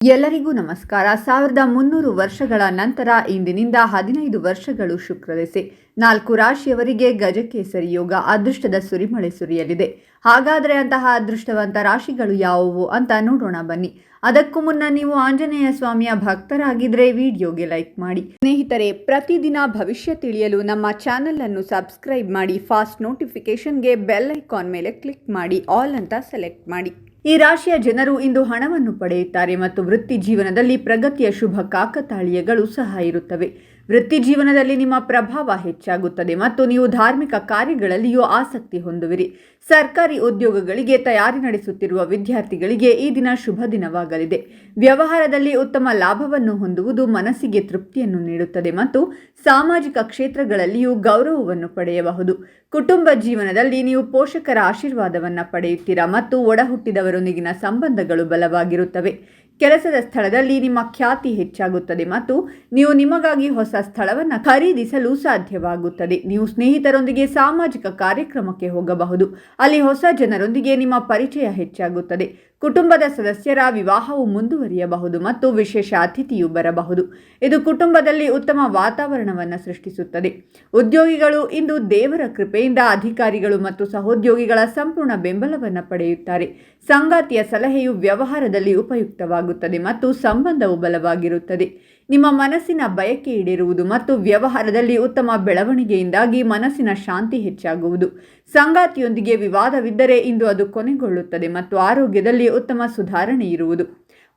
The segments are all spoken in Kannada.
ಎಲ್ಲರಿಗೂ ನಮಸ್ಕಾರ. 1300 ವರ್ಷಗಳ ನಂತರ ಇಂದಿನಿಂದ 15 ವರ್ಷಗಳು ಶುಕ್ರದೆಸೆ. 4 ರಾಶಿಯವರಿಗೆ ಗಜಕೇಸರಿ ಯೋಗ, ಅದೃಷ್ಟದ ಸುರಿಮಳೆ ಸುರಿಯಲಿದೆ. ಹಾಗಾದರೆ ಅಂತಹ ಅದೃಷ್ಟವಂತ ರಾಶಿಗಳು ಯಾವುವು ಅಂತ ನೋಡೋಣ ಬನ್ನಿ. ಅದಕ್ಕೂ ಮುನ್ನ ನೀವು ಆಂಜನೇಯ ಸ್ವಾಮಿಯ ಭಕ್ತರಾಗಿದ್ದರೆ ವಿಡಿಯೋಗೆ ಲೈಕ್ ಮಾಡಿ. ಸ್ನೇಹಿತರೆ, ಪ್ರತಿದಿನ ಭವಿಷ್ಯ ತಿಳಿಯಲು ನಮ್ಮ ಚಾನೆಲ್ ಅನ್ನು ಸಬ್ಸ್ಕ್ರೈಬ್ ಮಾಡಿ. ಫಾಸ್ಟ್ ನೋಟಿಫಿಕೇಶನ್ಗೆ ಬೆಲ್ ಐಕಾನ್ ಮೇಲೆ ಕ್ಲಿಕ್ ಮಾಡಿ, ಆಲ್ ಅಂತ ಸೆಲೆಕ್ಟ್ ಮಾಡಿ. ಈ ರಾಶಿಯ ಜನರು ಇಂದು ಹಣವನ್ನು ಪಡೆಯುತ್ತಾರೆ ಮತ್ತು ವೃತ್ತಿ ಜೀವನದಲ್ಲಿ ಪ್ರಗತಿಯ ಶುಭ ಕಾಕತಾಳೀಯಗಳು ಸಹ ಇರುತ್ತವೆ. ವೃತ್ತಿ ಜೀವನದಲ್ಲಿ ನಿಮ್ಮ ಪ್ರಭಾವ ಹೆಚ್ಚಾಗುತ್ತದೆ ಮತ್ತು ನೀವು ಧಾರ್ಮಿಕ ಕಾರ್ಯಗಳಲ್ಲಿಯೂ ಆಸಕ್ತಿ ಹೊಂದುವಿರಿ. ಸರ್ಕಾರಿ ಉದ್ಯೋಗಗಳಿಗೆ ತಯಾರಿ ನಡೆಸುತ್ತಿರುವ ವಿದ್ಯಾರ್ಥಿಗಳಿಗೆ ಈ ದಿನ ಶುಭ ದಿನವಾಗಲಿದೆ. ವ್ಯವಹಾರದಲ್ಲಿ ಉತ್ತಮ ಲಾಭವನ್ನು ಹೊಂದುವುದು ಮನಸ್ಸಿಗೆ ತೃಪ್ತಿಯನ್ನು ನೀಡುತ್ತದೆ ಮತ್ತು ಸಾಮಾಜಿಕ ಕ್ಷೇತ್ರಗಳಲ್ಲಿಯೂ ಗೌರವವನ್ನು ಪಡೆಯಬಹುದು. ಕುಟುಂಬ ಜೀವನದಲ್ಲಿ ನೀವು ಪೋಷಕರ ಆಶೀರ್ವಾದವನ್ನು ಪಡೆಯುತ್ತೀರಾ ಮತ್ತು ಒಡಹುಟ್ಟಿದವರೊಂದಿಗಿನ ಸಂಬಂಧಗಳು ಬಲವಾಗಿರುತ್ತವೆ. ಕೆಲಸದ ಸ್ಥಳದಲ್ಲಿ ನಿಮ್ಮ ಖ್ಯಾತಿ ಹೆಚ್ಚಾಗುತ್ತದೆ ಮತ್ತು ನೀವು ನಿಮಗಾಗಿ ಹೊಸ ಸ್ಥಳವನ್ನು ಖರೀದಿಸಲು ಸಾಧ್ಯವಾಗುತ್ತದೆ. ನೀವು ಸ್ನೇಹಿತರೊಂದಿಗೆ ಸಾಮಾಜಿಕ ಕಾರ್ಯಕ್ರಮಕ್ಕೆ ಹೋಗಬಹುದು. ಅಲ್ಲಿ ಹೊಸ ಜನರೊಂದಿಗೆ ನಿಮ್ಮ ಪರಿಚಯ ಹೆಚ್ಚಾಗುತ್ತದೆ. ಕುಟುಂಬದ ಸದಸ್ಯರ ವಿವಾಹವು ಮುಂದುವರಿಯಬಹುದು ಮತ್ತು ವಿಶೇಷ ಅತಿಥಿಯು ಬರಬಹುದು. ಇದು ಕುಟುಂಬದಲ್ಲಿ ಉತ್ತಮ ವಾತಾವರಣವನ್ನು ಸೃಷ್ಟಿಸುತ್ತದೆ. ಉದ್ಯೋಗಿಗಳು ಇಂದು ದೇವರ ಕೃಪೆಯಿಂದ ಅಧಿಕಾರಿಗಳು ಮತ್ತು ಸಹೋದ್ಯೋಗಿಗಳ ಸಂಪೂರ್ಣ ಬೆಂಬಲವನ್ನು ಪಡೆಯುತ್ತಾರೆ. ಸಂಗಾತಿಯ ಸಲಹೆಯು ವ್ಯವಹಾರದಲ್ಲಿ ಉಪಯುಕ್ತವಾಗುತ್ತದೆ ಮತ್ತು ಸಂಬಂಧವು ಬಲವಾಗಿರುತ್ತದೆ. ನಿಮ್ಮ ಮನಸ್ಸಿನ ಬಯಕೆ ಈಡೇರುವುದು ಮತ್ತು ವ್ಯವಹಾರದಲ್ಲಿ ಉತ್ತಮ ಬೆಳವಣಿಗೆಯಿಂದಾಗಿ ಮನಸ್ಸಿನ ಶಾಂತಿ ಹೆಚ್ಚಾಗುವುದು. ಸಂಗಾತಿಯೊಂದಿಗೆ ವಿವಾದವಿದ್ದರೆ ಇಂದು ಅದು ಕೊನೆಗೊಳ್ಳುತ್ತದೆ ಮತ್ತು ಆರೋಗ್ಯದಲ್ಲಿ ಉತ್ತಮ ಸುಧಾರಣೆ ಇರುವುದು.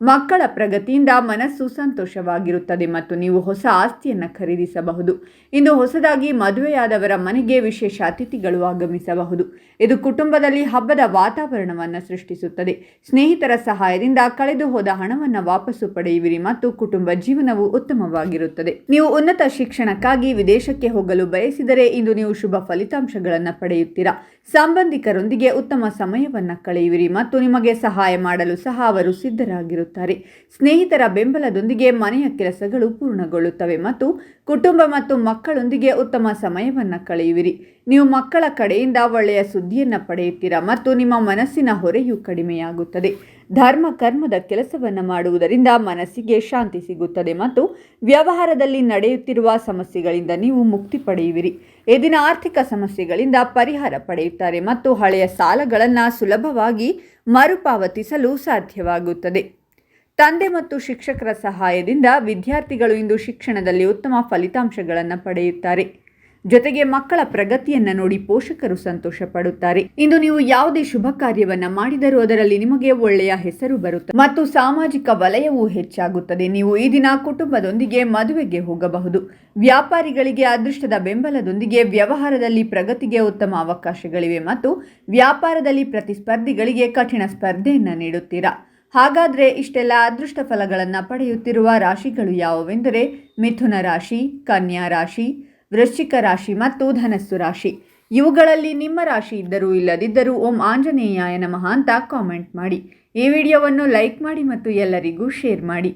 ಮಕ್ಕಳ ಪ್ರಗತಿಯಿಂದ ಮನಸ್ಸು ಸಂತೋಷವಾಗಿರುತ್ತದೆ ಮತ್ತು ನೀವು ಹೊಸ ಆಸ್ತಿಯನ್ನು ಖರೀದಿಸಬಹುದು. ಇಂದು ಹೊಸದಾಗಿ ಮದುವೆಯಾದವರ ಮನೆಗೆ ವಿಶೇಷ ಅತಿಥಿಗಳು ಆಗಮಿಸಬಹುದು. ಇದು ಕುಟುಂಬದಲ್ಲಿ ಹಬ್ಬದ ವಾತಾವರಣವನ್ನು ಸೃಷ್ಟಿಸುತ್ತದೆ. ಸ್ನೇಹಿತರ ಸಹಾಯದಿಂದ ಕಳೆದು ಹೋದ ಹಣವನ್ನು ವಾಪಸ್ಸು ಪಡೆಯುವಿರಿ ಮತ್ತು ಕುಟುಂಬ ಜೀವನವು ಉತ್ತಮವಾಗಿರುತ್ತದೆ. ನೀವು ಉನ್ನತ ಶಿಕ್ಷಣಕ್ಕಾಗಿ ವಿದೇಶಕ್ಕೆ ಹೋಗಲು ಬಯಸಿದರೆ ಇಂದು ನೀವು ಶುಭ ಫಲಿತಾಂಶಗಳನ್ನು ಪಡೆಯುತ್ತೀರಾ. ಸಂಬಂಧಿಕರೊಂದಿಗೆ ಉತ್ತಮ ಸಮಯವನ್ನು ಕಳೆಯುವಿರಿ ಮತ್ತು ನಿಮಗೆ ಸಹಾಯ ಮಾಡಲು ಸಹ ಅವರು ಸಿದ್ಧರಾಗಿರುತ್ತಾರೆ. ಸ್ನೇಹಿತರ ಬೆಂಬಲದೊಂದಿಗೆ ಮನೆಯ ಕೆಲಸಗಳು ಪೂರ್ಣಗೊಳ್ಳುತ್ತವೆ ಮತ್ತು ಕುಟುಂಬ ಮತ್ತು ಮಕ್ಕಳೊಂದಿಗೆ ಉತ್ತಮ ಸಮಯವನ್ನು ಕಳೆಯುವಿರಿ. ನೀವು ಮಕ್ಕಳ ಕಡೆಯಿಂದ ಒಳ್ಳೆಯ ಸುದ್ದಿಯನ್ನು ಪಡೆಯುತ್ತೀರಾ ಮತ್ತು ನಿಮ್ಮ ಮನಸ್ಸಿನ ಹೊರೆಯು ಕಡಿಮೆಯಾಗುತ್ತದೆ. ಧರ್ಮ ಕರ್ಮದ ಕೆಲಸವನ್ನು ಮಾಡುವುದರಿಂದ ಮನಸ್ಸಿಗೆ ಶಾಂತಿ ಸಿಗುತ್ತದೆ ಮತ್ತು ವ್ಯವಹಾರದಲ್ಲಿ ನಡೆಯುತ್ತಿರುವ ಸಮಸ್ಯೆಗಳಿಂದ ನೀವು ಮುಕ್ತಿ ಪಡೆಯುವಿರಿ. ಈ ದಿನ ಆರ್ಥಿಕ ಸಮಸ್ಯೆಗಳಿಂದ ಪರಿಹಾರ ಪಡೆಯುತ್ತಾರೆ ಮತ್ತು ಹಳೆಯ ಸಾಲಗಳನ್ನು ಸುಲಭವಾಗಿ ಮರುಪಾವತಿಸಲು ಸಾಧ್ಯವಾಗುತ್ತದೆ. ತಂದೆ ಮತ್ತು ಶಿಕ್ಷಕರ ಸಹಾಯದಿಂದ ವಿದ್ಯಾರ್ಥಿಗಳು ಇಂದು ಶಿಕ್ಷಣದಲ್ಲಿ ಉತ್ತಮ ಫಲಿತಾಂಶಗಳನ್ನು ಪಡೆಯುತ್ತಾರೆ. ಜೊತೆಗೆ ಮಕ್ಕಳ ಪ್ರಗತಿಯನ್ನು ನೋಡಿ ಪೋಷಕರು ಸಂತೋಷ ಪಡುತ್ತಾರೆ. ಇಂದು ನೀವು ಯಾವುದೇ ಶುಭ ಕಾರ್ಯವನ್ನು ಮಾಡಿದರೂ ಅದರಲ್ಲಿ ನಿಮಗೆ ಒಳ್ಳೆಯ ಹೆಸರು ಬರುತ್ತದೆ ಮತ್ತು ಸಾಮಾಜಿಕ ವಲಯವೂ ಹೆಚ್ಚಾಗುತ್ತದೆ. ನೀವು ಈ ದಿನ ಕುಟುಂಬದೊಂದಿಗೆ ಮದುವೆಗೆ ಹೋಗಬಹುದು. ವ್ಯಾಪಾರಿಗಳಿಗೆ ಅದೃಷ್ಟದ ಬೆಂಬಲದೊಂದಿಗೆ ವ್ಯವಹಾರದಲ್ಲಿ ಪ್ರಗತಿಗೆ ಉತ್ತಮ ಅವಕಾಶಗಳಿವೆ ಮತ್ತು ವ್ಯಾಪಾರದಲ್ಲಿ ಪ್ರತಿಸ್ಪರ್ಧಿಗಳಿಗೆ ಕಠಿಣ ಸ್ಪರ್ಧೆಯನ್ನು ನೀಡುತ್ತೀರಾ. ಹಾಗಾದರೆ ಇಷ್ಟೆಲ್ಲ ಅದೃಷ್ಟ ಫಲಗಳನ್ನು ಪಡೆಯುತ್ತಿರುವ ರಾಶಿಗಳು ಯಾವುವೆಂದರೆ ಮಿಥುನ ರಾಶಿ, ಕನ್ಯಾ ರಾಶಿ, ವೃಶ್ಚಿಕ ರಾಶಿ ಮತ್ತು ಧನಸ್ಸು ರಾಶಿ. ಇವುಗಳಲ್ಲಿ ನಿಮ್ಮ ರಾಶಿ ಇದ್ದರೂ ಇಲ್ಲದಿದ್ದರೂ ಓಂ ಆಂಜನೇಯಾಯ ನಮಃ ಅಂತ ಕಾಮೆಂಟ್ ಮಾಡಿ. ಈ ವಿಡಿಯೋವನ್ನು ಲೈಕ್ ಮಾಡಿ ಮತ್ತು ಎಲ್ಲರಿಗೂ ಶೇರ್ ಮಾಡಿ.